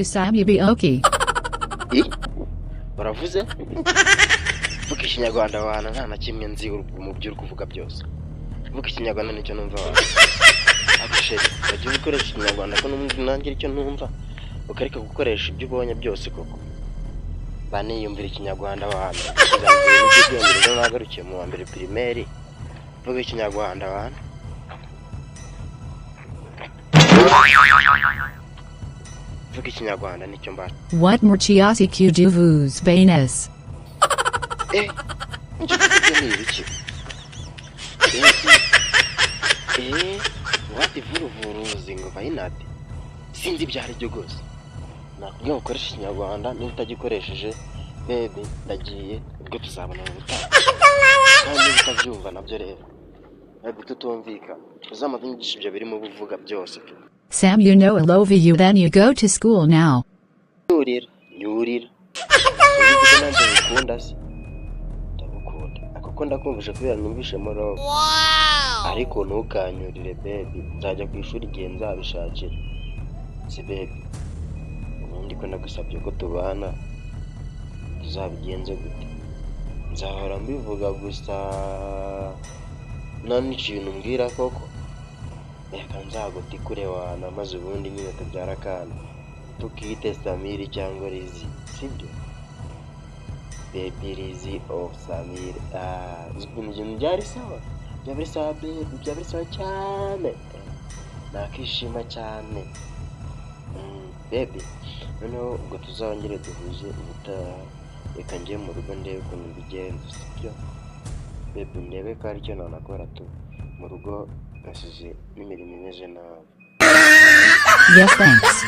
Yusabi Bioki. Baravuze? Vuga ikinyarwanda wana nta na kimwe nzi mu byo uri kuvuga byose. Vuga ikinyarwanda nicyo numva wana. Agusheri, bagiye gukoresha ikinyarwanda ko nanjye icyo numva. Ukareka gukoresha ibyo ubonye byose koko. Baniyumvira ikinyarwanda wana. Kizamubwira nagarukiye mu wa mbere primaire. Vuga ikinyarwanda wana. Vuga ikinyarwanda nicyo mbasha. What murchiasi kujuvus banes? What vuruvuruzi ngo bayinati? Sinzi byari byo gose. Nakubwiye gukoresha ikinyarwanda niba utagikoresheje baby ndagiye ubwo tuzabona ubutaha. Kandi utabyumva nabyo rero. Baby tutumvika. Uzamaze inyigisho ibyo birimo buvuga byose. Sam, you know I love you, then you go to school now. Nyurira. Ndagukunda se. Ndagukunda. Akoko ndakumvisha kubera numvishe moro. Ariko ntukanyurire baby. Nzajya ku ishuri igihe nzabishakira. Si baby. Ubundi ko nagusabye ko tubana. Tuzabigenze gute? Nzahora mbivuga gusa nani ikintu mbwira koko. Reka nzaguti kure wana maze ubundi nyine tubyara kana. Tukite Samiri cyangwa Rizi, sibyo? Baby Rizi of Samiri. Ibintu byari sawa. Byari sawa baby, byari sawa cyane. Nakishima cyane. Baby, noneho ubwo tuzongere duhuze ubutaha. Reka njye mu rugo ndebe ukuntu bigenze, sibyo? Baby ndebe ko aricyo nanakora tu mu rugo nasize n'imirimo imeze nabi. Yes, thanks.